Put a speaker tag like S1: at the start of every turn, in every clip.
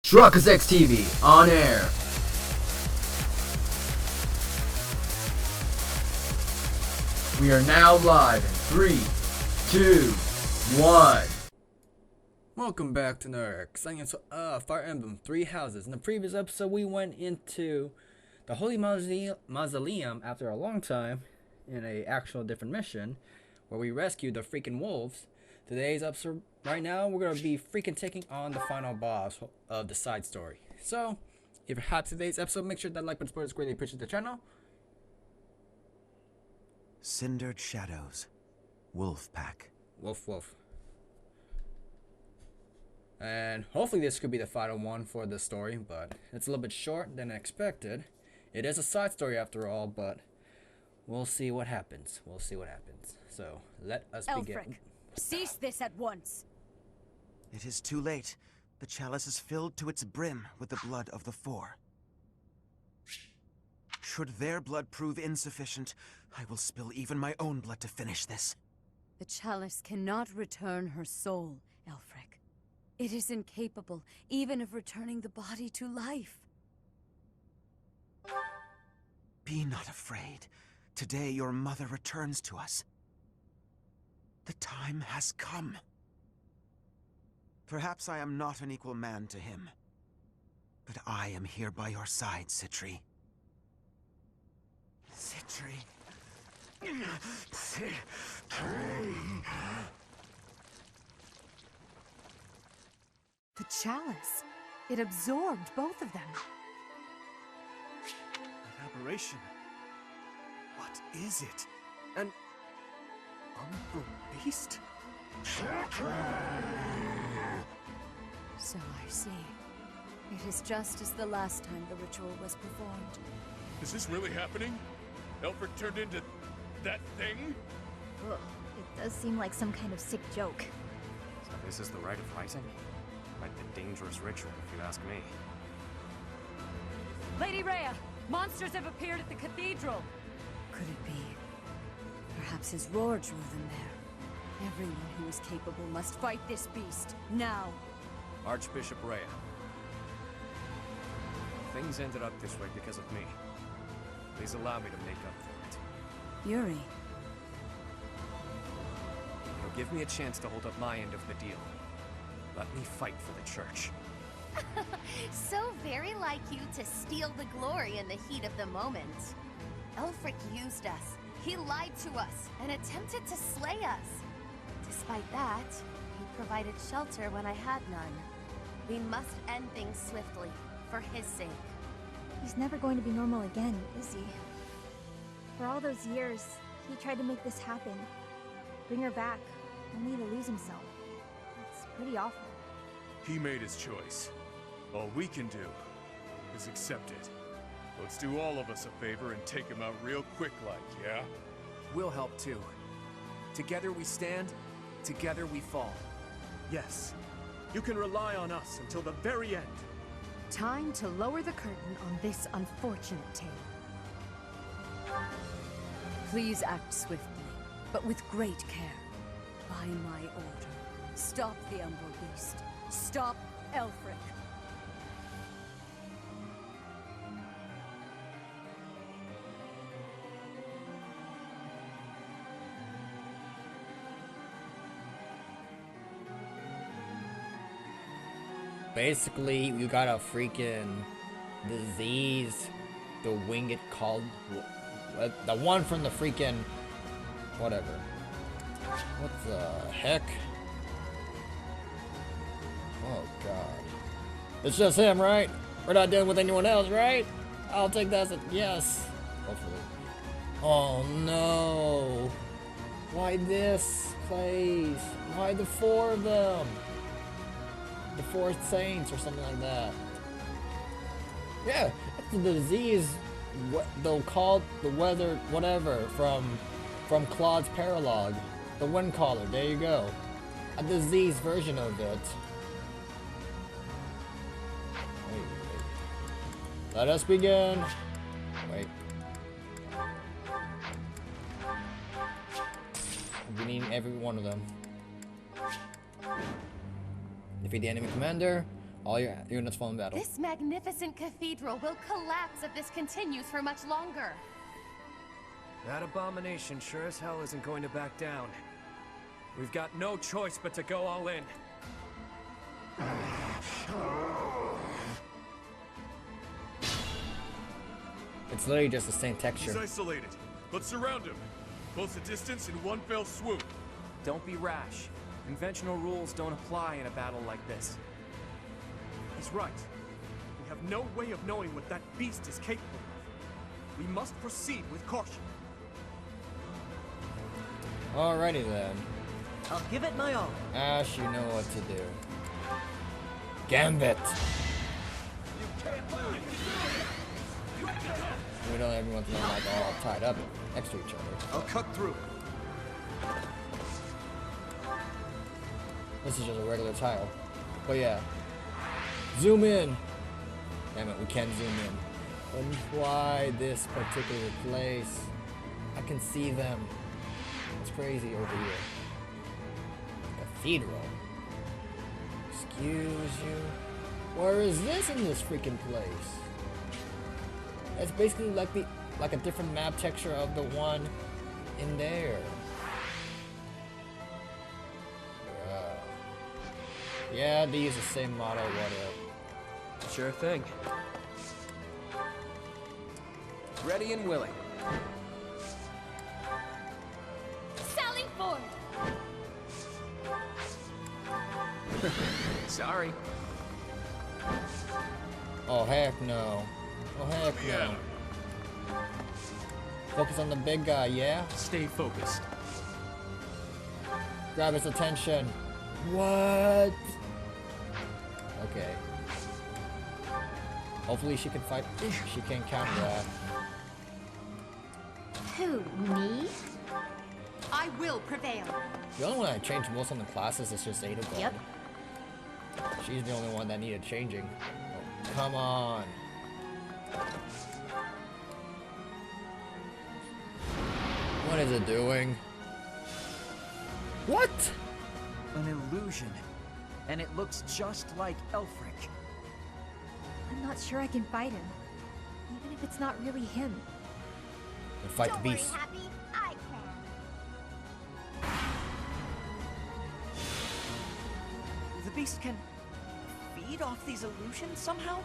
S1: Truckers X TV on air. We are now live in 3, 2, 1.
S2: Welcome back to another exciting Fire Emblem 3 Houses. In the previous episode, we went into the Holy Mausoleum after a long time in a actual different mission where we rescued the freaking wolves. Today's episode, right now, we're going to be freaking taking on the final boss of the side story. So, if you had today's episode, make sure that like button support is greatly appreciated the channel.
S3: Cindered shadows. Wolf pack.
S2: Wolf. And hopefully this could be the final one for the story, but it's a little bit short than expected. It is a side story after all, but we'll see what happens. So, let us begin.
S4: Cease this at once.
S3: It is too late. The chalice is filled to its brim with the blood of the four. Should their blood prove insufficient, I will spill even my own blood to finish this.
S4: The chalice cannot return her soul, Elfric. It is incapable even of returning the body to life.
S3: Be not afraid. Today your mother returns to us. The time has come. Perhaps I am not an equal man to him, but I am here by your side, Citri. Citri.
S4: The chalice. It absorbed both of them.
S3: An aberration. What is it? An umbral beast?
S4: So I see. It is just as the last time the ritual was performed.
S5: Is this really happening? Elfric turned into that thing?
S6: Ugh, it does seem like some kind of sick joke.
S7: So this is the rite of rising? Quite the dangerous ritual, if you ask me.
S4: Lady Rhea! Monsters have appeared at the cathedral! Could it be? Perhaps his roar drew them there. Everyone who is capable must fight this beast, now!
S7: Archbishop Rhea. Things ended up this way because of me. Please allow me to make up for it.
S4: Yuri.
S7: You'll give me a chance to hold up my end of the deal. Let me fight for the church.
S6: So very like you to steal the glory in the heat of the moment. Elfric used us. He lied to us and attempted to slay us. Despite that, he provided shelter when I had none. We must end things swiftly, for his sake.
S8: He's never going to be normal again, is he? For all those years, he tried to make this happen. Bring her back, only to lose himself. It's pretty awful.
S5: He made his choice. All we can do is accept it. Let's do all of us a favor and take him out real quick like, yeah?
S9: We'll help too. Together we stand, together we fall.
S10: Yes, you can rely on us until the very end.
S4: Time to lower the curtain on this unfortunate tale. Please act swiftly, but with great care. By my order, stop the Umbral Beast. Stop Elfric.
S2: Basically, you got a freaking disease, the winged called, the one from the freaking, whatever. What the heck? Oh god. It's just him, right? We're not dealing with anyone else, right? I'll take that as a yes. Hopefully. Oh no. Why this place? Why the four of them? The four saints or something like that. Yeah, that's the disease. What they'll call the weather, whatever, from Claude's Paralogue, the wind caller. There you go, a disease version of it. Wait. Let us begin. Wait. We need every one of them. Defeat the enemy commander. All your units fall in battle.
S6: This magnificent cathedral will collapse if this continues for much longer.
S7: That abomination sure as hell isn't going to back down. We've got no choice but to go all in.
S2: It's literally just the same texture.
S5: He's isolated. Let's surround him. Close the distance in one fell swoop.
S9: Don't be rash. Conventional rules don't apply in a battle like this.
S10: He's right. We have no way of knowing what that beast is capable of. We must proceed with caution.
S2: Alrighty then.
S11: I'll give it my all.
S2: Ash, you know what to do. Gambit! We don't everyone's not like all tied up next to each other.
S10: I'll cut through.
S2: This is just a regular tile. But yeah. Zoom in! Damn it, we can't zoom in. And why this particular place? I can see them. It's crazy over here. Cathedral. Excuse you. Where is this in this freaking place? It's basically like a different map texture of the one in there. Yeah, they use the same model, whatever.
S9: Sure thing. Ready and willing.
S6: Sally forth!
S9: Sorry.
S2: Oh heck no. Oh heck no. Focus on the big guy, yeah?
S10: Stay focused.
S2: Grab his attention. What? Okay. Hopefully she can fight. She can counter that.
S4: Who, me? I will prevail.
S2: The only one I changed most on the classes is just Ada Gold.
S4: Yep.
S2: She's the only one that needed changing. Oh, come on. What is it doing? What?
S11: An illusion. And it looks just like Elfric.
S8: I'm not sure I can fight him. Even if it's not really him.
S2: And fight the beast.
S6: Don't worry, Happy. I can.
S11: The beast can feed off these illusions somehow?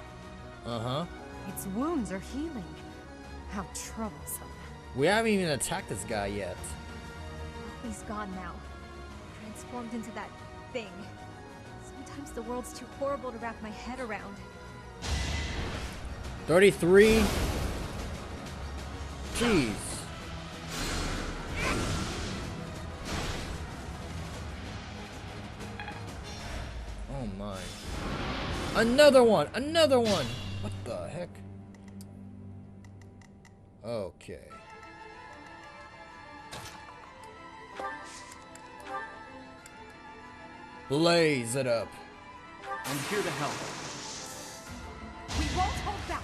S2: Uh-huh.
S4: Its wounds are healing. How troublesome.
S2: We haven't even attacked this guy yet.
S8: He's gone now. Transformed into that thing. Sometimes the world's too horrible to wrap my head around.
S2: 33. Jeez. Oh my. Another one! Another one! What the heck? Okay. Blaze it up.
S11: I'm here to help.
S4: We won't hold back.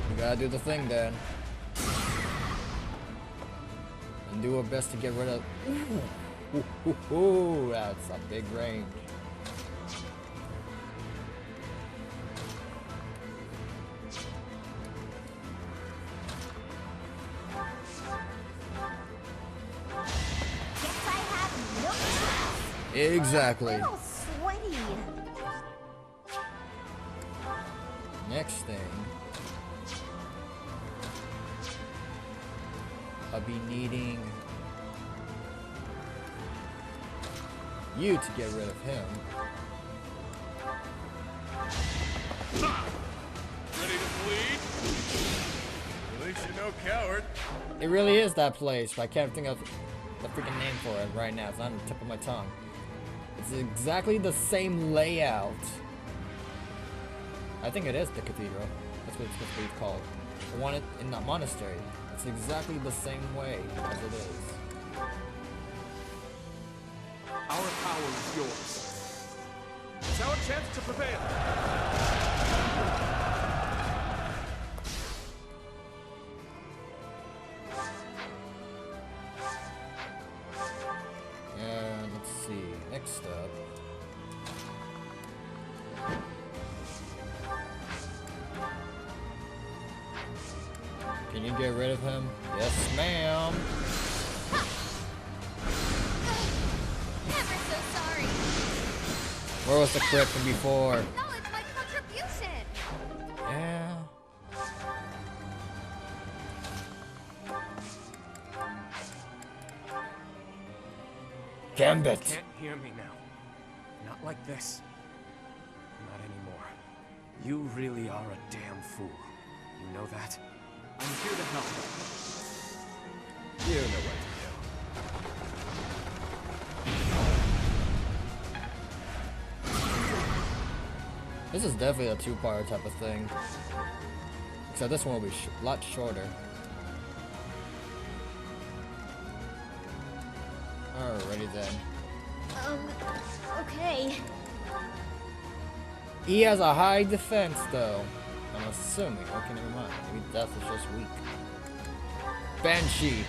S2: We gotta do the thing then. And do our best to get rid of. Ooh, that's a big range.
S6: Guess I have no choice.
S2: Exactly.
S6: A little sweaty.
S2: Next thing, I'll be needing you to get rid of him.
S5: Ready to bleed? At least you're no coward.
S2: It really is that place, but I can't think of the freaking name for it right now. It's on the tip of my tongue. It's exactly the same layout. I think it is the cathedral. That's what it's supposed to be called. The one in that monastery. It's exactly the same way as it is.
S10: Our power is yours. It's our chance to prevail.
S2: And let's see. Next up. you get rid of him? Yes, ma'am.
S6: Ever so sorry.
S2: Where was the crit from before?
S6: Acknowledge my contribution.
S2: Yeah. Gambit.
S7: You can't hear me now. Not like this. Not anymore. You really are a damn fool. You know that?
S10: I'm here to help.
S7: You know what to do.
S2: This is definitely a two-part type of thing. Except this one will be a lot shorter. Alrighty then.
S8: Okay.
S2: He has a high defense though. I'm assuming. Okay, never mind. Maybe death is just weak. Banshee.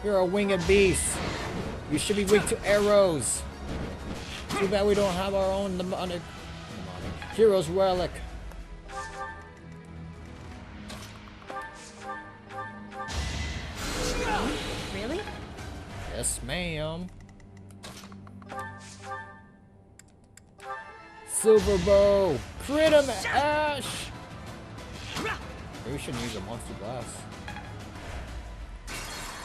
S2: You're a winged beast. You should be weak to arrows. Too bad we don't have our own demonic hero's relic.
S8: Really?
S2: Yes, ma'am. Silver bow. Crit him, Ash. Maybe we shouldn't use a monster blast.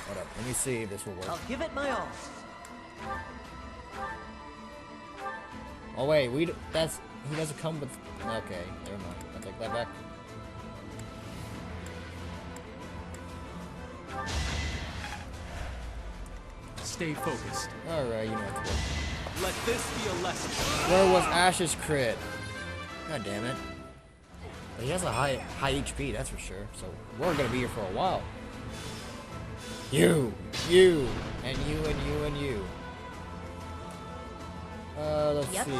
S2: Hold up. Let me see if this will work.
S11: I'll give it my all.
S2: Oh wait, he doesn't come with. Okay, never mind. I take that back.
S10: Stay focused.
S2: Alright, you know what to do.
S10: Let this be a lesson.
S2: Where was Ash's crit? God damn it. But he has a high HP, that's for sure. So we're gonna be here for a while. You, and you, and you, and you. Let's see.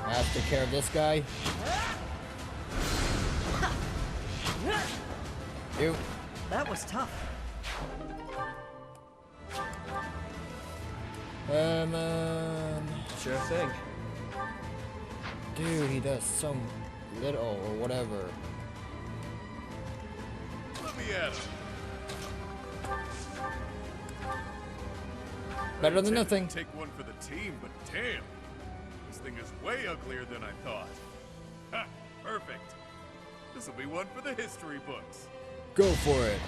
S2: I have to take care of this guy. You.
S11: That was tough.
S7: Sure thing.
S2: Dude, he does some little or whatever.
S5: Let me at him.
S2: Better than nothing.
S5: Take one for the team, but damn, this thing is way uglier than I thought. Ha! Perfect. This will be one for the history books.
S2: Go for it.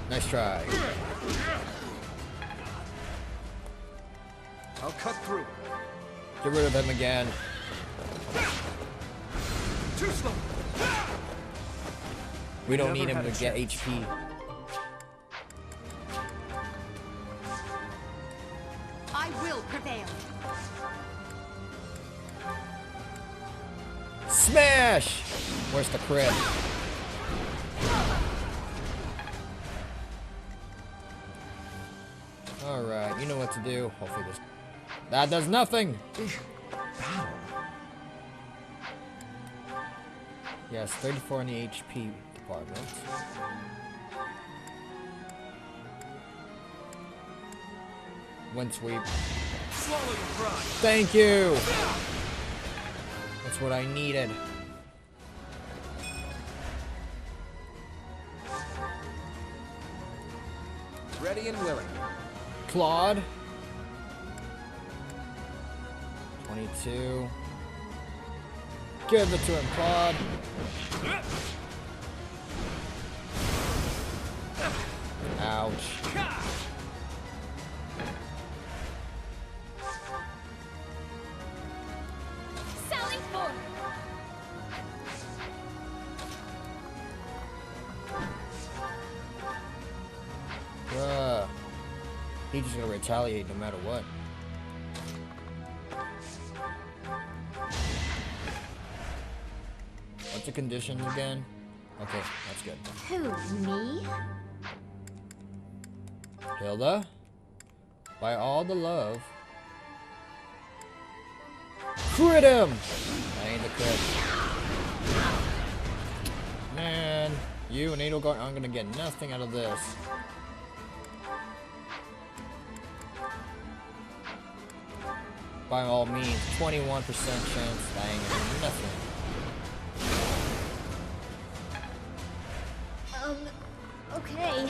S2: Nice try.
S7: I'll cut through.
S2: Get rid of him again.
S7: Too slow.
S2: We don't
S7: Never
S2: need him
S7: had
S2: to
S7: a
S2: get
S7: chance.
S2: HP.
S6: I will prevail.
S2: Smash! Where's the crit? Alright, you know what to do. Hopefully this... That does nothing! Yes, 34 in the HP department. Wind sweep.
S10: Swallow your pride.
S2: Thank you! That's what I needed.
S7: Ready and willing.
S2: Claude. 22. Give it to him, Claude. Ouch.
S6: Sally forth.
S2: Bruh. He's just gonna retaliate no matter what. What's the condition again? Okay, that's good.
S8: Who, me?
S2: Hilda? By all the love. Crit him! I ain't the crit. Man. You and Edelgard aren't gonna get nothing out of this. By all means, 21% chance. Dang it, nothing.
S8: Okay.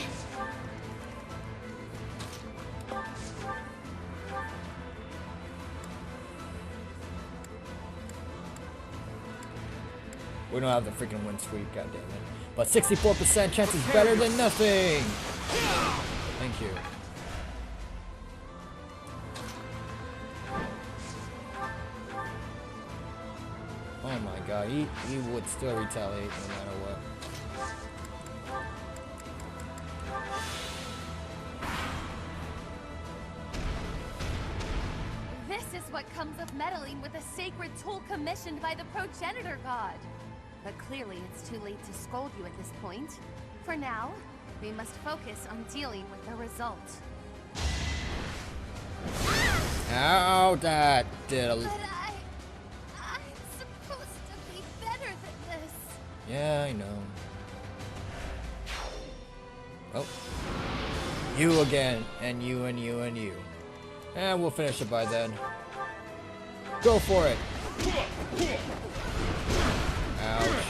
S2: We don't have the freaking win sweep, goddammit. But 64% chance is better than nothing! Thank you. Oh my god, he would still retaliate no matter what.
S6: This is what comes of meddling with a sacred tool commissioned by the progenitor god. But clearly it's too late to scold you at this point. For now, we must focus on dealing with the result.
S2: Ow, that did a...
S6: But I'm supposed to be better than this.
S2: Yeah, I know. Oh. You again, and you, and you, and you. And we'll finish it by then. Go for it! Ouch.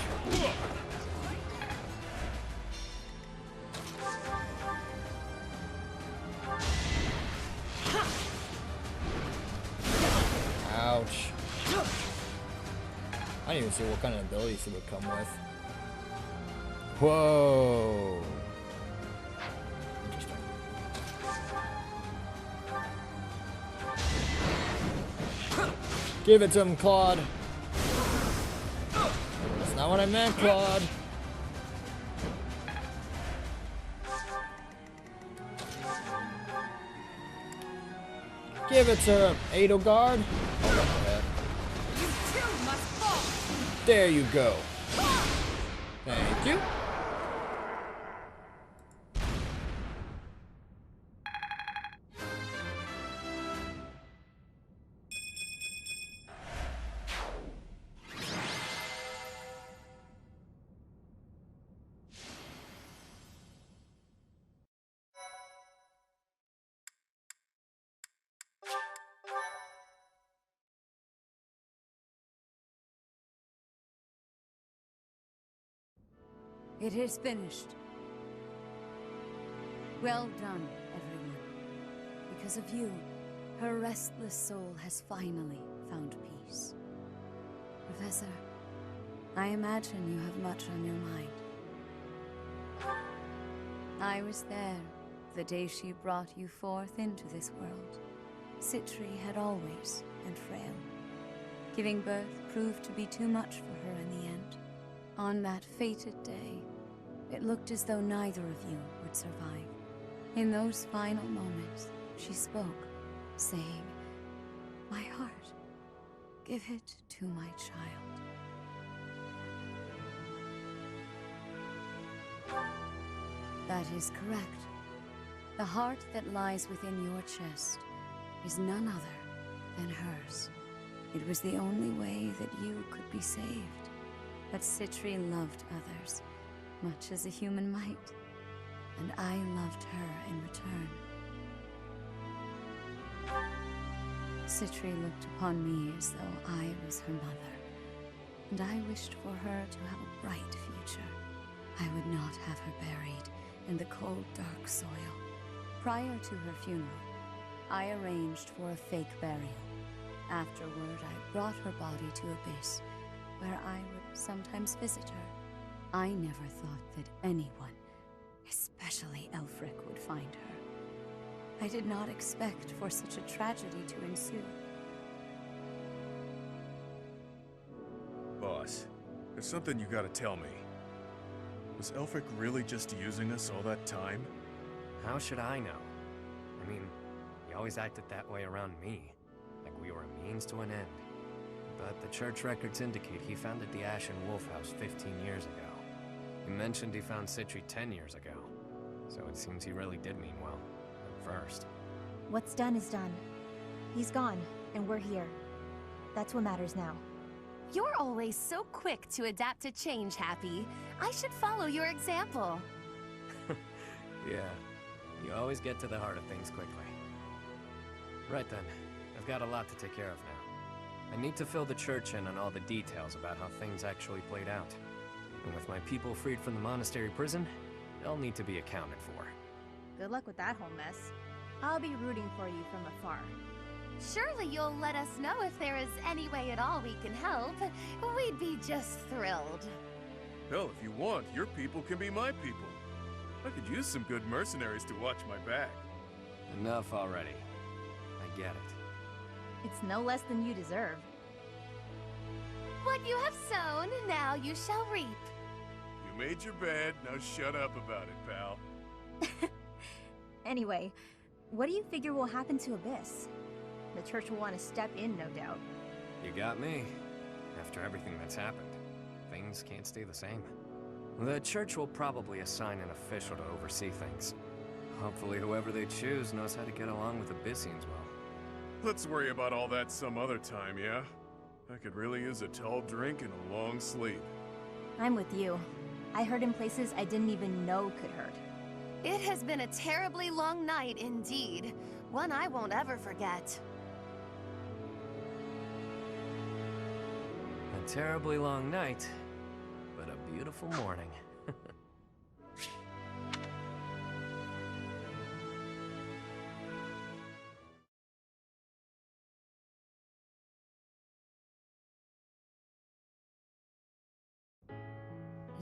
S2: Ouch. I didn't even see what kind of abilities it would come with. Whoa. Interesting. Give it to him, Claude. That's not what I meant, Claude. Give it to him, Edelgard.
S4: You too must fall.
S2: There you go. Thank you.
S4: It is finished. Well done, everyone. Because of you, her restless soul has finally found peace. Professor, I imagine you have much on your mind. I was there the day she brought you forth into this world. Citri had always been frail. Giving birth proved to be too much for her in the end. On that fated day, it looked as though neither of you would survive. In those final moments, she spoke, saying, "My heart, give it to my child." That is correct. The heart that lies within your chest is none other than hers. It was the only way that you could be saved. But Citri loved others, much as a human might, and I loved her in return. Citri looked upon me as though I was her mother, and I wished for her to have a bright future. I would not have her buried in the cold, dark soil. Prior to her funeral, I arranged for a fake burial. Afterward, I brought her body to Abyss, where I would sometimes visit her. I never thought that anyone, especially Elfric, would find her. I did not expect for such a tragedy to ensue.
S5: Boss, there's something you gotta tell me. Was Elfric really just using us all that time?
S7: How should I know? I mean, he always acted that way around me, like we were a means to an end. But the church records indicate he founded the Ashen Wolf House 15 years ago. He mentioned he found Citri 10 years ago, so it seems he really did mean well, at first.
S8: What's done is done. He's gone, and we're here. That's what matters now.
S6: You're always so quick to adapt to change, Happy. I should follow your example.
S7: Yeah, you always get to the heart of things quickly. Right then, I've got a lot to take care of now. I need to fill the church in on all the details about how things actually played out. And with my people freed from the monastery prison, they'll need to be accounted for.
S8: Good luck with that whole mess. I'll be rooting for you from afar.
S6: Surely you'll let us know if there is any way at all we can help. We'd be just thrilled.
S5: Hell, if you want, your people can be my people. I could use some good mercenaries to watch my back.
S7: Enough already. I get it.
S8: It's no less than you deserve.
S6: What you have sown, now you shall reap.
S5: You made your bed, now shut up about it, pal.
S8: Anyway, what do you figure will happen to Abyss? The church will want to step in, no doubt.
S7: You got me. After everything that's happened, things can't stay the same. The church will probably assign an official to oversee things. Hopefully whoever they choose knows how to get along with Abyssians well.
S5: Let's worry about all that some other time, yeah? I could really use a tall drink and a long sleep.
S8: I'm with you. I hurt in places I didn't even know could hurt.
S6: It has been a terribly long night indeed. One I won't ever forget.
S7: A terribly long night, but a beautiful morning.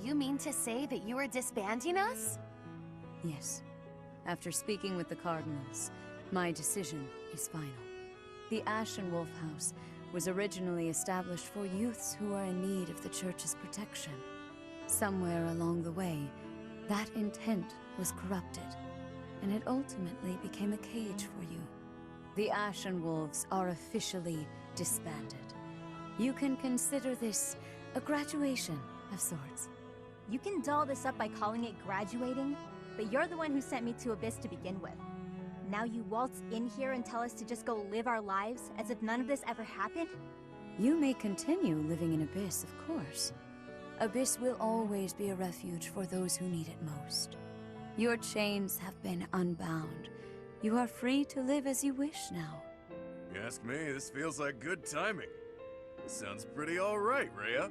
S6: You mean to say that you are disbanding us?
S4: Yes. After speaking with the Cardinals, my decision is final. The Ashen Wolf House was originally established for youths who are in need of the Church's protection. Somewhere along the way, that intent was corrupted, and it ultimately became a cage for you. The Ashen Wolves are officially disbanded. You can consider this a graduation of sorts.
S8: You can doll this up by calling it graduating, but you're the one who sent me to Abyss to begin with. Now you waltz in here and tell us to just go live our lives as if none of this ever happened?
S4: You may continue living in Abyss, of course. Abyss will always be a refuge for those who need it most. Your chains have been unbound. You are free to live as you wish now.
S5: You ask me, this feels like good timing. This sounds pretty alright, Rhea.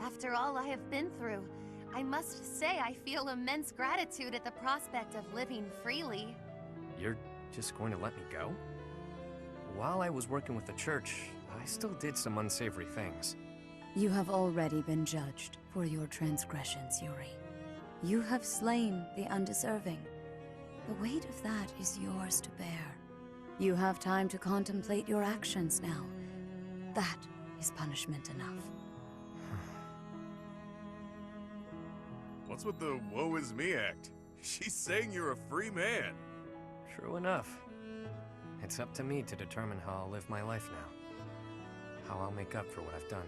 S6: After all I have been through, I must say I feel immense gratitude at the prospect of living freely.
S7: You're just going to let me go? While I was working with the church, I still did some unsavory things.
S4: You have already been judged for your transgressions, Yuri. You have slain the undeserving. The weight of that is yours to bear. You have time to contemplate your actions now. That is punishment enough.
S5: What's with the woe is me act? She's saying you're a free man.
S7: True enough. It's up to me to determine how I'll live my life now. How I'll make up for what I've done.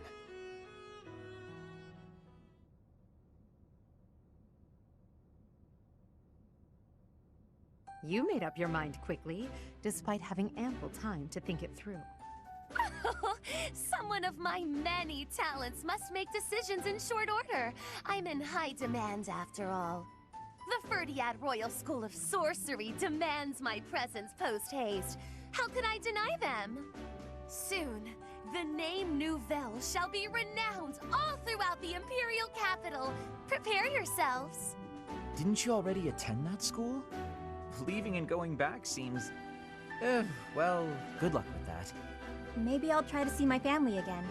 S12: You made up your mind quickly, despite having ample time to think it through.
S6: Someone of my many talents must make decisions in short order. I'm in high demand after all. The Ferdiad Royal School of Sorcery demands my presence post-haste. How could I deny them? Soon, the name Nouvelle shall be renowned all throughout the Imperial capital. Prepare yourselves.
S13: Didn't you already attend that school? Leaving and going back seems... well, good luck with that.
S8: Maybe I'll try to see my family again.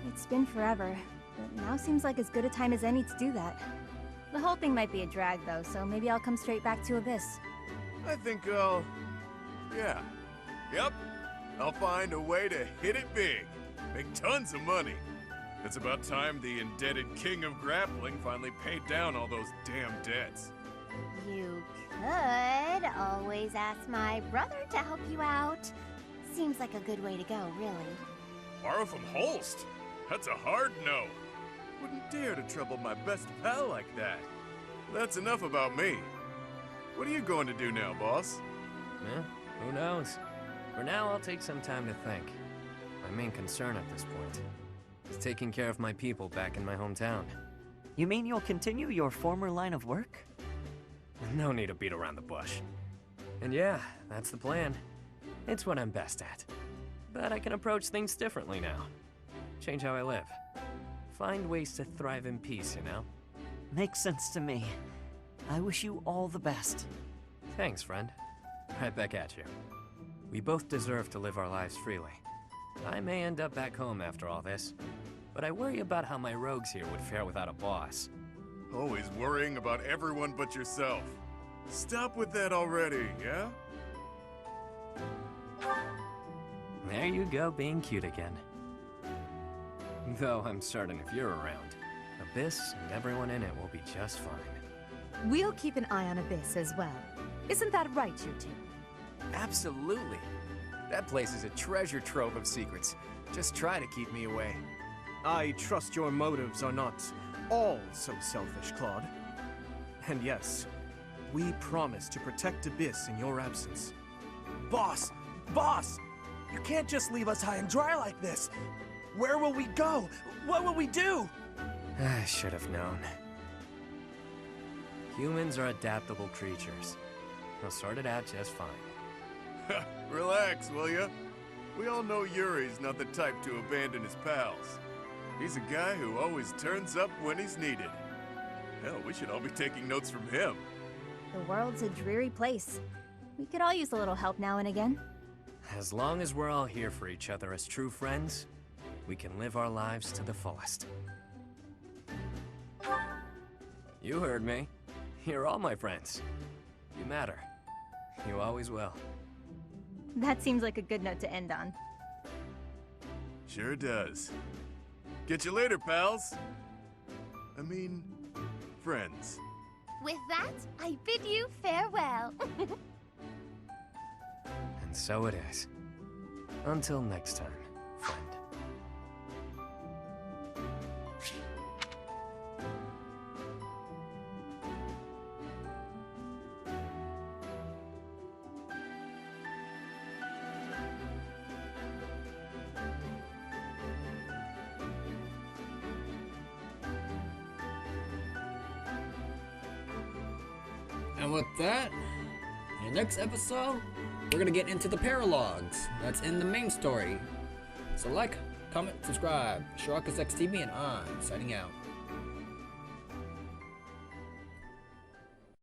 S8: It's been forever, but now seems like as good a time as any to do that. The whole thing might be a drag though, so maybe I'll come straight back to Abyss.
S5: I think I'll... yeah. Yep. I'll find a way to hit it big. Make tons of money. It's about time the indebted king of grappling finally paid down all those damn debts.
S6: You could always ask my brother to help you out. Seems like a good way to go, really.
S5: Borrow from Holst? That's a hard no. Wouldn't dare to trouble my best pal like that. That's enough about me. What are you going to do now, boss?
S7: Who knows? For now, I'll take some time to think. main concern at this point. Is taking care of my people back in my hometown.
S11: You mean you'll continue your former line of work?
S7: No need to beat around the bush. And yeah, that's the plan. It's what I'm best at. But I can approach things differently now. Change how I live. Find ways to thrive in peace, you know?
S11: Makes sense to me. I wish you all the best.
S7: Thanks, friend. Right back at you. We both deserve to live our lives freely. I may end up back home after all this, but I worry about how my rogues here would fare without a boss.
S5: Always worrying about everyone but yourself. Stop with that already, yeah?
S7: There you go, being cute again. Though I'm certain if you're around, Abyss and everyone in it will be just fine.
S12: We'll keep an eye on Abyss as well. Isn't that right, you two?
S9: Absolutely. That place is a treasure trove of secrets. Just try to keep me away.
S10: I trust your motives are not all so selfish, Claude. And yes, we promise to protect Abyss in your absence.
S14: Boss! Boss! You can't just leave us high and dry like this! Where will we go? What will we do?
S7: I should have known. Humans are adaptable creatures. They'll sort it out just fine.
S5: Relax, will ya? We all know Yuri's not the type to abandon his pals. He's a guy who always turns up when he's needed. Hell, we should all be taking notes from him.
S8: The world's a dreary place. We could all use a little help now and again.
S7: As long as we're all here for each other as true friends, we can live our lives to the fullest. You heard me. You're all my friends. You matter. You always will.
S8: That seems like a good note to end on.
S5: Sure does. Get you later, pals. I mean, friends.
S6: With that, I bid you farewell.
S7: And so it is. Until next time, friend.
S2: And with that, in the next episode, we're gonna get into the paralogs that's in the main story. So like, comment, subscribe. Shirakas XTV and I'm signing out.